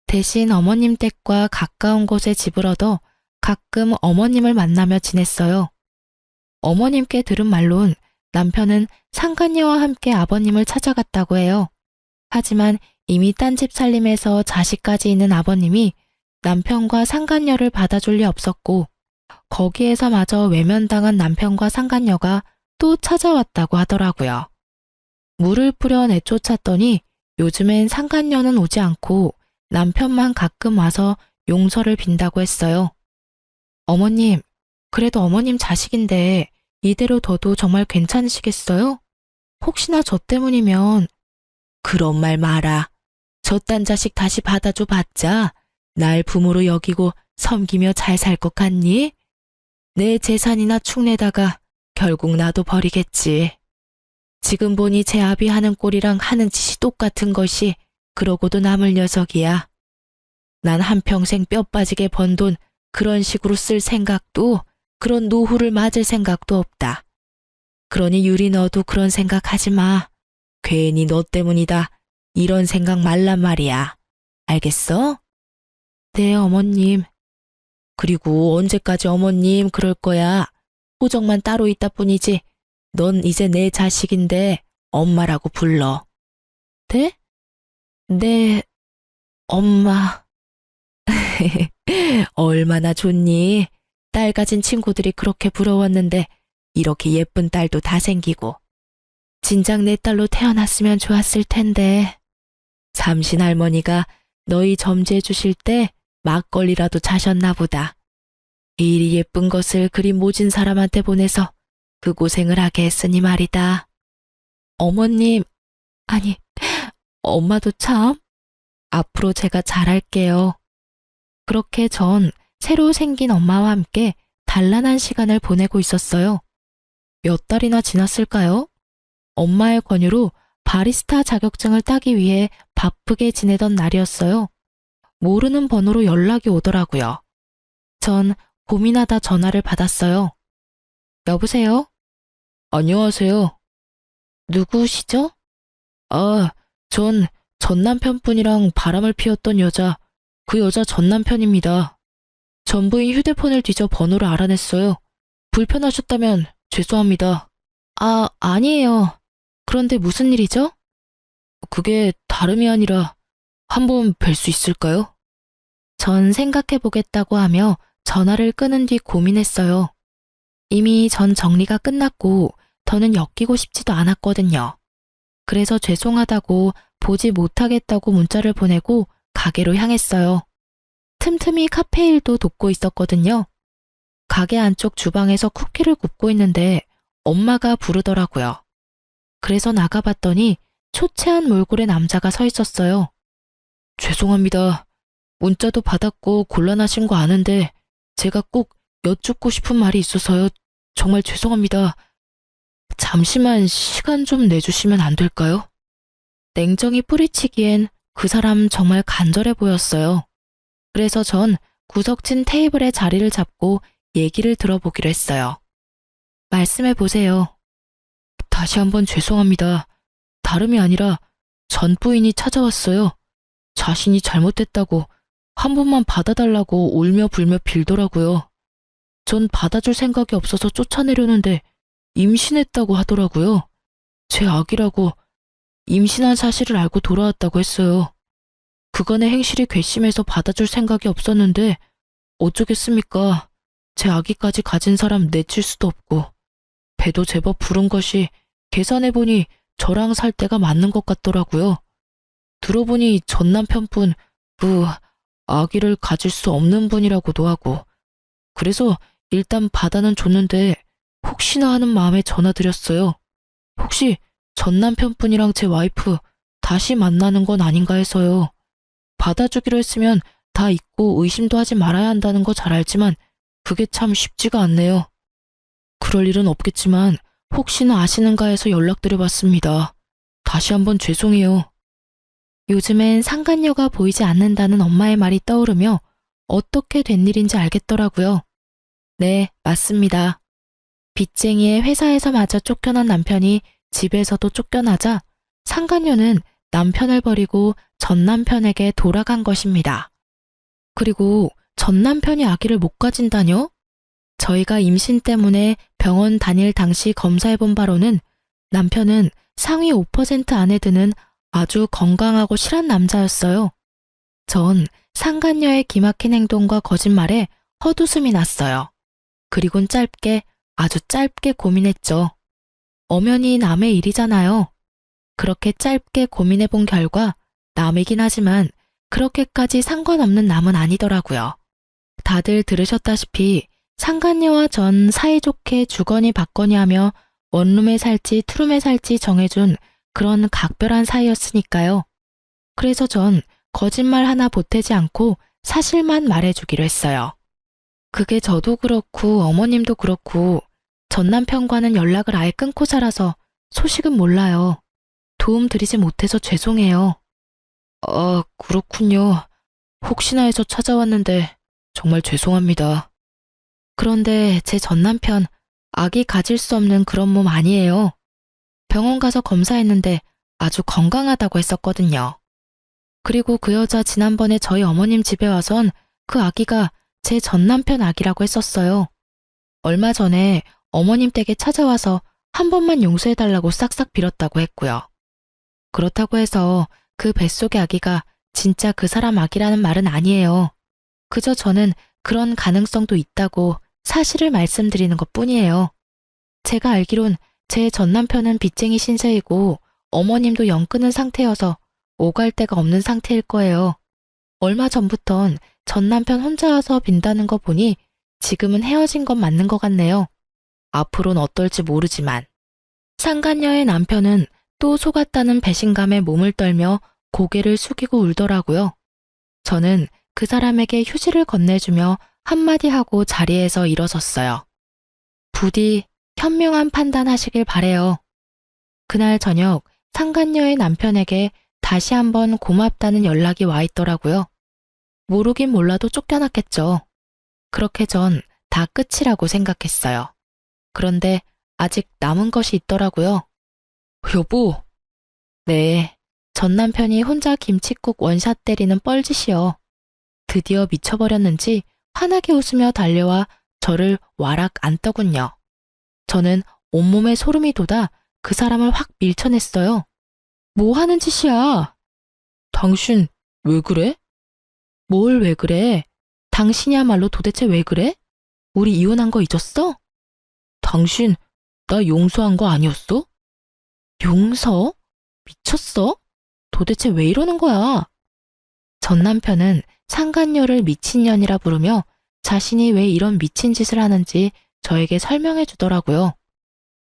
대신 어머님 댁과 가까운 곳에 집을 얻어 가끔 어머님을 만나며 지냈어요. 어머님께 들은 말론 남편은 상간녀와 함께 아버님을 찾아갔다고 해요. 하지만 이미 딴 집 살림에서 자식까지 있는 아버님이 남편과 상간녀를 받아줄 리 없었고 거기에서마저 외면당한 남편과 상간녀가 또 찾아왔다고 하더라고요. 물을 뿌려 내쫓았더니 요즘엔 상간녀는 오지 않고 남편만 가끔 와서 용서를 빈다고 했어요. 어머님, 그래도 어머님 자식인데 이대로 둬도 정말 괜찮으시겠어요? 혹시나 저 때문이면. 그런 말 마라. 저딴 자식 다시 받아줘 봤자 날 부모로 여기고 섬기며 잘 살 것 같니? 내 재산이나 축내다가 결국 나도 버리겠지. 지금 보니 제 아비 하는 꼴이랑 하는 짓이 똑같은 것이 그러고도 남을 녀석이야. 난 한평생 뼈 빠지게 번 돈 그런 식으로 쓸 생각도 그런 노후를 맞을 생각도 없다. 그러니 유리 너도 그런 생각하지 마. 괜히 너 때문이다. 이런 생각 말란 말이야. 알겠어? 네, 어머님. 그리고 언제까지 어머님 그럴 거야. 호적만 따로 있다 뿐이지. 넌 이제 내 자식인데 엄마라고 불러. 네? 네, 엄마. 얼마나 좋니? 딸 가진 친구들이 그렇게 부러웠는데 이렇게 예쁜 딸도 다 생기고. 진작 내 딸로 태어났으면 좋았을 텐데. 삼신 할머니가 너희 점지해 주실 때 막걸리라도 자셨나 보다. 이리 예쁜 것을 그리 모진 사람한테 보내서 그 고생을 하게 했으니 말이다. 어머님, 아니, 엄마도 참. 앞으로 제가 잘할게요. 그렇게 전 새로 생긴 엄마와 함께 단란한 시간을 보내고 있었어요. 몇 달이나 지났을까요? 엄마의 권유로 바리스타 자격증을 따기 위해 바쁘게 지내던 날이었어요. 모르는 번호로 연락이 오더라고요. 전 고민하다 전화를 받았어요. 여보세요? 안녕하세요. 누구시죠? 아, 전 남편분이랑 바람을 피웠던 여자, 그 여자 전 남편입니다. 전부인 휴대폰을 뒤져 번호를 알아냈어요. 불편하셨다면 죄송합니다. 아, 아니에요. 그런데 무슨 일이죠? 그게 다름이 아니라 한번 뵐 수 있을까요? 전 생각해보겠다고 하며 전화를 끊은 뒤 고민했어요. 이미 전 정리가 끝났고 더는 엮이고 싶지도 않았거든요. 그래서 죄송하다고 보지 못하겠다고 문자를 보내고 가게로 향했어요. 틈틈이 카페 일도 돕고 있었거든요. 가게 안쪽 주방에서 쿠키를 굽고 있는데 엄마가 부르더라고요. 그래서 나가봤더니 초췌한 몰골의 남자가 서 있었어요. 죄송합니다. 문자도 받았고 곤란하신 거 아는데 제가 꼭 여쭙고 싶은 말이 있어서요. 정말 죄송합니다. 잠시만 시간 좀 내주시면 안 될까요? 냉정히 뿌리치기엔 그 사람 정말 간절해 보였어요. 그래서 전 구석진 테이블에 자리를 잡고 얘기를 들어보기로 했어요. 말씀해 보세요. 다시 한번 죄송합니다. 다름이 아니라 전 부인이 찾아왔어요. 자신이 잘못했다고 한 번만 받아달라고 울며 불며 빌더라고요. 전 받아줄 생각이 없어서 쫓아내려는데 임신했다고 하더라고요. 제 아기라고 임신한 사실을 알고 돌아왔다고 했어요. 그간의 행실이 괘씸해서 받아줄 생각이 없었는데 어쩌겠습니까? 제 아기까지 가진 사람 내칠 수도 없고 배도 제법 부른 것이 계산해보니 저랑 살 때가 맞는 것 같더라고요. 들어보니 전 남편분 아기를 가질 수 없는 분이라고도 하고 그래서 일단 받아는 줬는데 혹시나 하는 마음에 전화드렸어요. 혹시 전 남편분이랑 제 와이프 다시 만나는 건 아닌가 해서요. 받아주기로 했으면 다 잊고 의심도 하지 말아야 한다는 거 잘 알지만 그게 참 쉽지가 않네요. 그럴 일은 없겠지만 혹시나 아시는가 해서 연락드려봤습니다. 다시 한번 죄송해요. 요즘엔 상간녀가 보이지 않는다는 엄마의 말이 떠오르며 어떻게 된 일인지 알겠더라고요. 네, 맞습니다. 빚쟁이의 회사에서마저 쫓겨난 남편이 집에서도 쫓겨나자 상간녀는 남편을 버리고 전 남편에게 돌아간 것입니다. 그리고 전 남편이 아기를 못 가진다뇨? 저희가 임신 때문에 병원 다닐 당시 검사해본 바로는 남편은 상위 5% 안에 드는 아주 건강하고 실한 남자였어요. 전 상간녀의 기막힌 행동과 거짓말에 헛웃음이 났어요. 그리곤 아주 짧게 고민했죠. 엄연히 남의 일이잖아요. 그렇게 짧게 고민해본 결과 남이긴 하지만 그렇게까지 상관없는 남은 아니더라고요. 다들 들으셨다시피 상간녀와 전 사이좋게 주거니 받거니 하며 원룸에 살지 투룸에 살지 정해준 그런 각별한 사이였으니까요. 그래서 전 거짓말 하나 보태지 않고 사실만 말해주기로 했어요. 그게 저도 그렇고 어머님도 그렇고 전 남편과는 연락을 아예 끊고 살아서 소식은 몰라요. 도움 드리지 못해서 죄송해요. 아, 그렇군요. 혹시나 해서 찾아왔는데 정말 죄송합니다. 그런데 제 전 남편 아기 가질 수 없는 그런 몸 아니에요. 병원 가서 검사했는데 아주 건강하다고 했었거든요. 그리고 그 여자 지난번에 저희 어머님 집에 와선 그 아기가 제 전 남편 아기라고 했었어요. 얼마 전에 어머님 댁에 찾아와서 한 번만 용서해달라고 싹싹 빌었다고 했고요. 그렇다고 해서 그 뱃속의 아기가 진짜 그 사람 아기라는 말은 아니에요. 그저 저는 그런 가능성도 있다고 사실을 말씀드리는 것 뿐이에요. 제가 알기론 제 전 남편은 빚쟁이 신세이고 어머님도 영 끊은 상태여서 오갈 데가 없는 상태일 거예요. 얼마 전부턴 전 남편 혼자 와서 빈다는 거 보니 지금은 헤어진 건 맞는 것 같네요. 앞으로는 어떨지 모르지만. 상간녀의 남편은 또 속았다는 배신감에 몸을 떨며 고개를 숙이고 울더라고요. 저는 그 사람에게 휴지를 건네주며 한마디 하고 자리에서 일어섰어요. 부디 현명한 판단하시길 바래요. 그날 저녁 상간녀의 남편에게 다시 한번 고맙다는 연락이 와 있더라고요. 모르긴 몰라도 쫓겨났겠죠. 그렇게 전 다 끝이라고 생각했어요. 그런데 아직 남은 것이 있더라고요. 여보. 네, 전 남편이 혼자 김칫국 원샷 때리는 뻘짓이요. 드디어 미쳐버렸는지 환하게 웃으며 달려와 저를 와락 안더군요. 저는 온몸에 소름이 돋아 그 사람을 확 밀쳐냈어요. 뭐 하는 짓이야? 당신 왜 그래? 뭘 왜 그래? 당신이야말로 도대체 왜 그래? 우리 이혼한 거 잊었어? 당신 나 용서한 거 아니었어? 용서? 미쳤어? 도대체 왜 이러는 거야? 전 남편은 상간녀를 미친년이라 부르며 자신이 왜 이런 미친 짓을 하는지 저에게 설명해 주더라고요.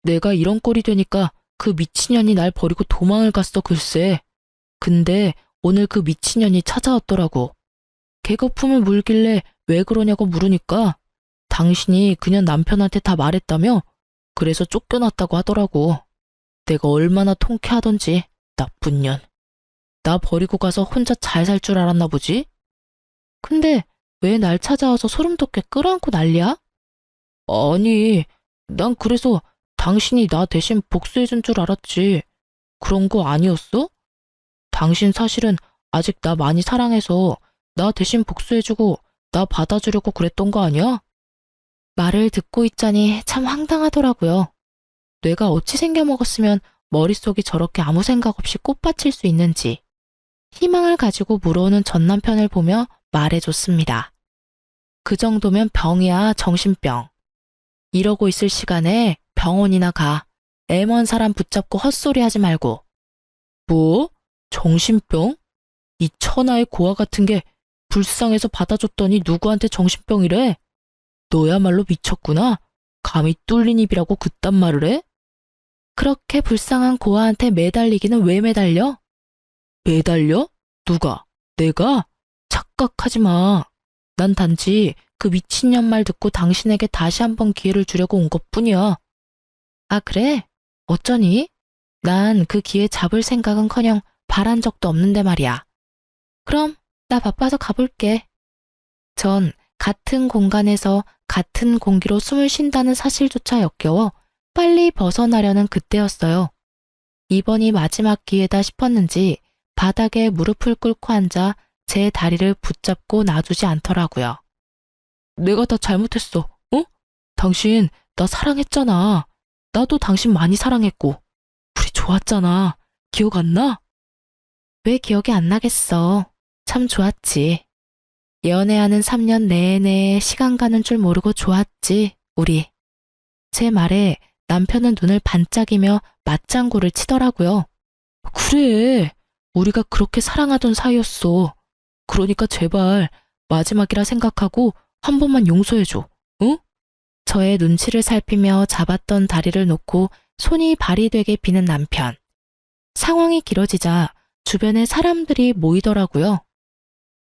내가 이런 꼴이 되니까 그 미친년이 날 버리고 도망을 갔어 글쎄. 근데 오늘 그 미친년이 찾아왔더라고. 개거품을 물길래 왜 그러냐고 물으니까 당신이 그냥 남편한테 다 말했다며 그래서 쫓겨났다고 하더라고. 내가 얼마나 통쾌하던지 나쁜 년. 나 버리고 가서 혼자 잘 살 줄 알았나 보지? 근데 왜 날 찾아와서 소름 돋게 끌어안고 난리야? 아니, 난 그래서 당신이 나 대신 복수해준 줄 알았지. 그런 거 아니었어? 당신 사실은 아직 나 많이 사랑해서 나 대신 복수해주고 나 받아주려고 그랬던 거 아니야? 말을 듣고 있자니 참 황당하더라고요. 뇌가 어찌 생겨먹었으면 머릿속이 저렇게 아무 생각 없이 꽃받칠 수 있는지 희망을 가지고 물어오는 전 남편을 보며 말해줬습니다. 그 정도면 병이야, 정신병. 이러고 있을 시간에 병원이나 가. 애먼 사람 붙잡고 헛소리 하지 말고. 뭐? 정신병? 이 천하의 고아 같은 게 불쌍해서 받아줬더니 누구한테 정신병이래? 너야말로 미쳤구나. 감히 뚫린 입이라고 그딴 말을 해? 그렇게 불쌍한 고아한테 매달리기는 왜 매달려? 매달려? 누가? 내가? 착각하지 마. 난 단지 그 미친년 말 듣고 당신에게 다시 한번 기회를 주려고 온 것뿐이야. 아, 그래? 어쩌니? 난 그 기회 잡을 생각은커녕 바란 적도 없는데 말이야. 그럼 나 바빠서 가볼게. 전 같은 공간에서 같은 공기로 숨을 쉰다는 사실조차 역겨워 빨리 벗어나려는 그때였어요. 이번이 마지막 기회다 싶었는지 바닥에 무릎을 꿇고 앉아 제 다리를 붙잡고 놔주지 않더라고요. 내가 다 잘못했어. 어? 당신 나 사랑했잖아. 나도 당신 많이 사랑했고 우리 좋았잖아. 기억 안 나? 왜 기억이 안 나겠어. 참 좋았지. 연애하는 3년 내내 시간 가는 줄 모르고 좋았지, 우리. 제 말에 남편은 눈을 반짝이며 맞장구를 치더라고요. 그래, 우리가 그렇게 사랑하던 사이였어. 그러니까 제발 마지막이라 생각하고 한 번만 용서해줘, 응? 저의 눈치를 살피며 잡았던 다리를 놓고 손이 발이 되게 비는 남편. 상황이 길어지자 주변에 사람들이 모이더라고요.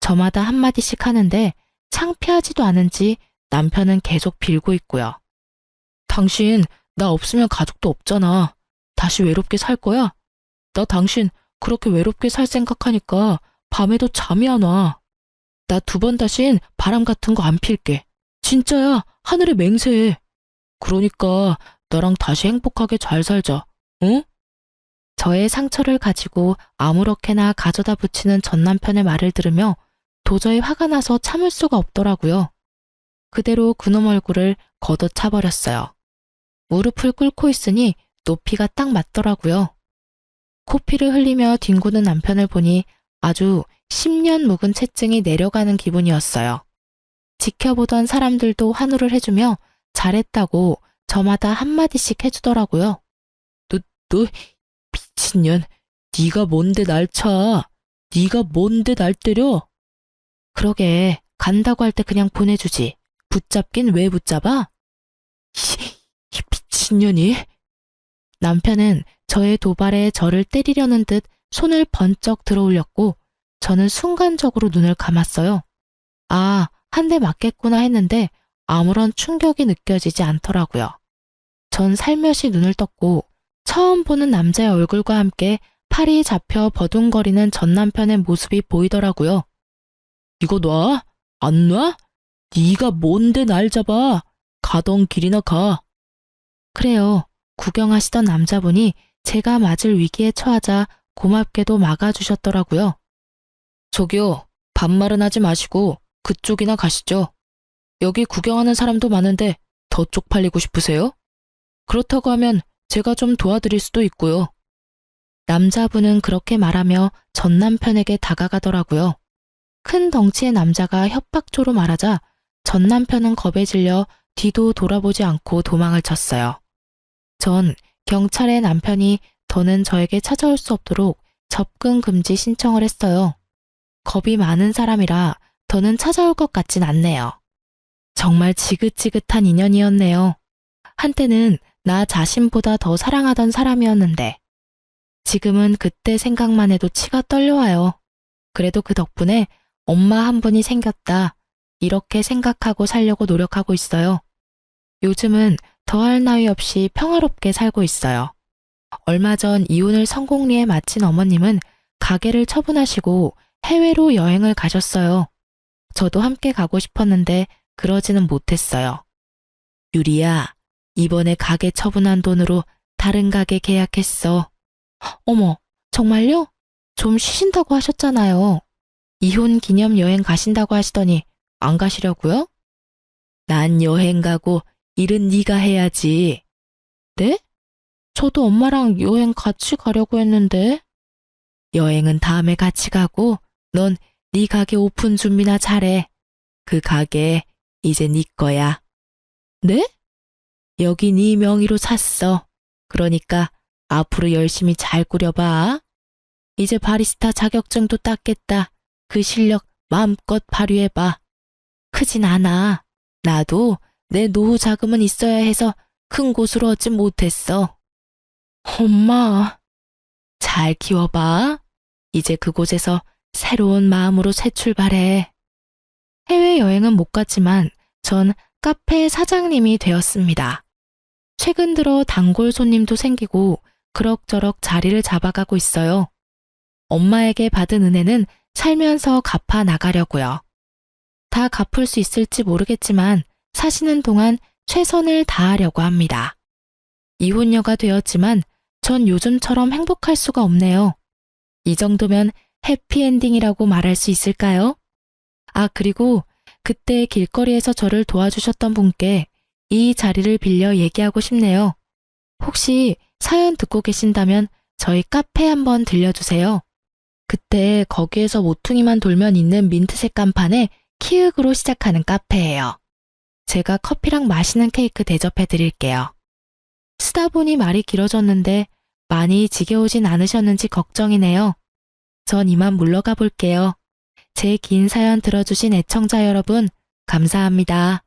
저마다 한마디씩 하는데 창피하지도 않은지 남편은 계속 빌고 있고요. 당신 나 없으면 가족도 없잖아. 다시 외롭게 살 거야? 나 당신 그렇게 외롭게 살 생각하니까 밤에도 잠이 안 와. 나 2번 다신 바람 같은 거 안 필게. 진짜야, 하늘에 맹세해. 그러니까 나랑 다시 행복하게 잘 살자, 응? 저의 상처를 가지고 아무렇게나 가져다 붙이는 전 남편의 말을 들으며 도저히 화가 나서 참을 수가 없더라고요. 그대로 그놈 얼굴을 걷어차버렸어요. 무릎을 꿇고 있으니 높이가 딱 맞더라고요. 코피를 흘리며 뒹구는 남편을 보니 아주 10년 묵은 채증이 내려가는 기분이었어요. 지켜보던 사람들도 환호를 해주며 잘했다고 저마다 한마디씩 해주더라고요. 너 미친년, 네가 뭔데 날 차? 네가 뭔데 날 때려? 그러게, 간다고 할 때 그냥 보내주지. 붙잡긴 왜 붙잡아? 이 미친년이. 남편은 저의 도발에 저를 때리려는 듯 손을 번쩍 들어올렸고 저는 순간적으로 눈을 감았어요. 아, 한 대 맞겠구나 했는데 아무런 충격이 느껴지지 않더라고요. 전 살며시 눈을 떴고 처음 보는 남자의 얼굴과 함께 팔이 잡혀 버둥거리는 전 남편의 모습이 보이더라고요. 이거 놔? 안 놔? 네가 뭔데 날 잡아? 가던 길이나 가. 그래요. 구경하시던 남자분이 제가 맞을 위기에 처하자 고맙게도 막아주셨더라고요. 저기요, 반말은 하지 마시고 그쪽이나 가시죠. 여기 구경하는 사람도 많은데 더 쪽팔리고 싶으세요? 그렇다고 하면 제가 좀 도와드릴 수도 있고요. 남자분은 그렇게 말하며 전 남편에게 다가가더라고요. 큰 덩치의 남자가 협박조로 말하자 전 남편은 겁에 질려 뒤도 돌아보지 않고 도망을 쳤어요. 전 경찰에 남편이 더는 저에게 찾아올 수 없도록 접근 금지 신청을 했어요. 겁이 많은 사람이라 더는 찾아올 것 같진 않네요. 정말 지긋지긋한 인연이었네요. 한때는 나 자신보다 더 사랑하던 사람이었는데 지금은 그때 생각만 해도 치가 떨려와요. 그래도 그 덕분에 엄마 한 분이 생겼다. 이렇게 생각하고 살려고 노력하고 있어요. 요즘은 더할 나위 없이 평화롭게 살고 있어요. 얼마 전 이혼을 성공리에 마친 어머님은 가게를 처분하시고 해외로 여행을 가셨어요. 저도 함께 가고 싶었는데 그러지는 못했어요. 유리야, 이번에 가게 처분한 돈으로 다른 가게 계약했어. 어머, 정말요? 좀 쉬신다고 하셨잖아요. 이혼 기념 여행 가신다고 하시더니 안 가시려고요? 난 여행 가고 일은 네가 해야지. 네? 저도 엄마랑 여행 같이 가려고 했는데. 여행은 다음에 같이 가고 넌 네 가게 오픈 준비나 잘해. 그 가게 이제 네 거야. 네? 여기 네 명의로 샀어. 그러니까 앞으로 열심히 잘 꾸려봐. 이제 바리스타 자격증도 땄겠다. 그 실력 마음껏 발휘해봐. 크진 않아. 나도 내 노후 자금은 있어야 해서 큰 곳으로 얻진 못했어. 엄마, 잘 키워봐. 이제 그곳에서 새로운 마음으로 새 출발해. 해외여행은 못 갔지만 전 카페 사장님이 되었습니다. 최근 들어 단골 손님도 생기고 그럭저럭 자리를 잡아가고 있어요. 엄마에게 받은 은혜는 살면서 갚아 나가려고요. 다 갚을 수 있을지 모르겠지만 사시는 동안 최선을 다하려고 합니다. 이혼녀가 되었지만 전 요즘처럼 행복할 수가 없네요. 이 정도면 해피엔딩이라고 말할 수 있을까요? 아, 그리고 그때 길거리에서 저를 도와주셨던 분께 이 자리를 빌려 얘기하고 싶네요. 혹시 사연 듣고 계신다면 저희 카페 한번 들려주세요. 그때 거기에서 모퉁이만 돌면 있는 민트색 간판에 키읔으로 시작하는 카페예요. 제가 커피랑 맛있는 케이크 대접해 드릴게요. 쓰다 보니 말이 길어졌는데 많이 지겨우진 않으셨는지 걱정이네요. 전 이만 물러가 볼게요. 제 긴 사연 들어주신 애청자 여러분, 감사합니다.